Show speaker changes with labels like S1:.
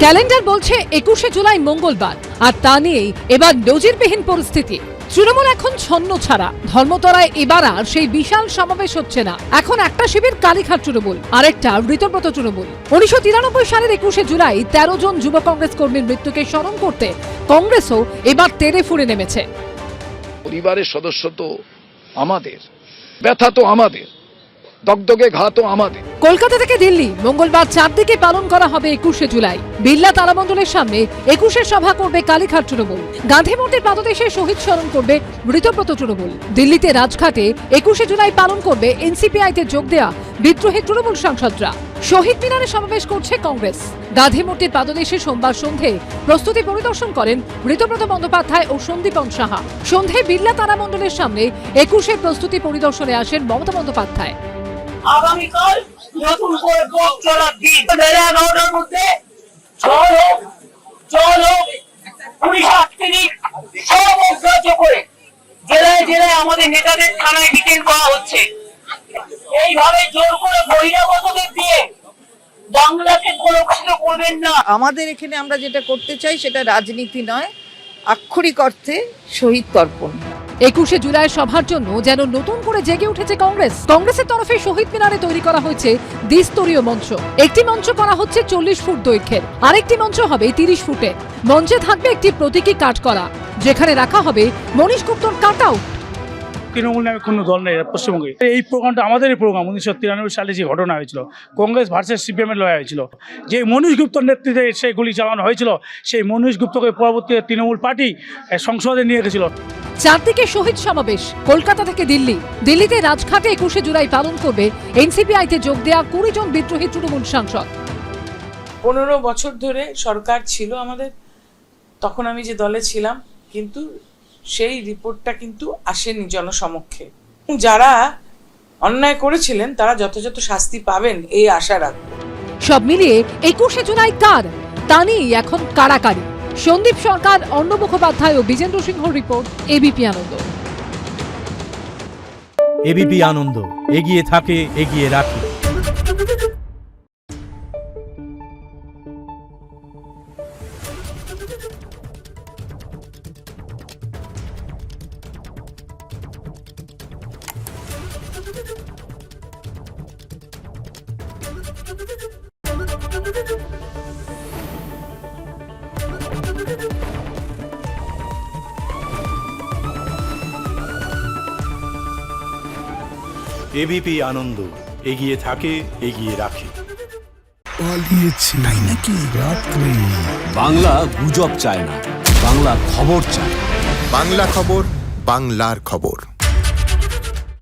S1: Calendar বলছে 21শে জুলাই মঙ্গলবার, আর তা নিয়েই এবার নজিরবিহীন পরিস্থিতি। তৃণমূল এখন ছন্ন ছাড়া। ধর্মতলায় এবার আর সেই বিশাল সমাবেশ হচ্ছে না। এখন একটা শিবির কালীঘাট তৃণমূল, আরেকটা ঋতব্রত তৃণমূল। 1993 সালের 21শে জুলাই 13 জন যুব কংগ্রেস কর্মীর মৃত্যুকে স্মরণ করতে কংগ্রেসও এবার তেড়ে ফুঁড়ে নেমেছে।
S2: পরিবারের সদস্য তো আমাদের, ব্যথা তো আমাদের, দগদগে ঘা তো আমাদের।
S1: কলকাতা থেকে দিল্লি মঙ্গলবার চারদিকে পালন করা হবে 21শে জুলাই। বিড়লা তারামণ্ডলের সামনে 21শে সভা করবে কালীঘাট তৃণমূল। গান্ধী মূর্তির পাদদেশে শহীদ স্মরণ করবে ঋতব্রত তৃণমূল। দিল্লিতে রাজঘাটে 21শে জুলাই পালন করবে এনসিপিআইতে যোগ দেয়া বিদ্রোহী তৃণমূল সাংসদরা। শহীদ মিনারে সমাবেশ করছে কংগ্রেস। গান্ধী মূর্তির পাদদেশে সোমবার সন্ধে প্রস্তুতি পরিদর্শন করেন ঋতব্রত বন্দ্যোপাধ্যায় ও সন্দীপন সাহা। সন্ধে বিড়লা তারামণ্ডলের সামনে 21শে প্রস্তুতি পরিদর্শনে আসেন মমতা বন্দ্যোপাধ্যায়।
S3: আগামীকাল নতুন করে পথ চলার দিন 11টার মধ্যে চলো পুলিশ আটকেনি সব অগ্রাহ্য করে জেলায় জেলায় আমাদের নেতাদের থানায় ডিটেইন করা হচ্ছে। এইভাবে জোর করে বহিরাগতদের দিয়ে বাংলাকে কলঙ্কিত করবেন না।
S4: আমাদের এখানে আমরা যেটা করতে চাই সেটা রাজনীতি নয়, আক্ষরিক অর্থে শহীদ তর্পণ।
S1: 21শে জুলাইয়ের সভার জন্য যেন নতুন করে জেগে উঠেছে কংগ্রেস। কংগ্রেসের তরফে শহীদ মিনারে তৈরি করা হয়েছে দ্বিস্তরীয় মঞ্চ। একটি মঞ্চ করা হচ্ছে 40 ফুট দৈর্ঘ্যের, আরেকটি মঞ্চ হবে 30 ফুটের। মঞ্চে থাকবে একটি প্রতীকী কাট করা, যেখানে রাখা হবে মনীশ গুপ্তর কাট আউট।
S5: তৃণমূল নামে কোনো দল নেই পশ্চিমবঙ্গে। এই প্রোগ্রামটা আমাদেরই প্রোগ্রাম। 1993 সালে যে ঘটনা হয়েছিল, কংগ্রেস ভার্সেস সিপিএমের লড়াই হয়েছিল, যে মনীশ গুপ্তর নেতৃত্বে সেই গুলি চালানো হয়েছিল, সেই মনীশ গুপ্তকে পরবর্তীতে তৃণমূল পার্টি সংসদে নিয়ে গেছিল।
S1: চারদিকে শহীদ সমাবেশ। কলকাতা থেকে দিল্লি, দিল্লিতে রাজঘাটে 21শে জুলাই পালন করবে এনসিপিআইতে যোগ দেয়া 20 জন বিদ্রোহী তৃণমূল সাংসদ।
S6: 15 বছর ধরে সরকার ছিল আমাদের, তখন আমি যে দলে ছিলাম, কিন্তু সেই রিপোর্টটা কিন্তু আসেনি জনসমক্ষে। যারা অন্যায় করেছিলেন তারা যথাযথ শাস্তি পাবেন এই আশা রাখবো।
S1: সব মিলিয়ে 21শে জুলাই কার, তা নিয়েই এখন কাড়াকাড়ি। সন্দীপ সরকার, অর্ণব মুখোপাধ্যায় ও বিজেন্দ্র সিংহ রিপোর্ট, এবিপি আনন্দ।
S7: এবিপি আনন্দ, এগিয়ে থাকে, এগিয়ে রাখে। এবিপি আনন্দ, এগিয়ে থাকে, এগিয়ে রাখে।
S8: পালিয়েছে তাই নাকি? রাত্রে
S9: বাংলা গুজব চায় না, বাংলা খবর চায়।
S8: বাংলা খবর, বাংলার খবর।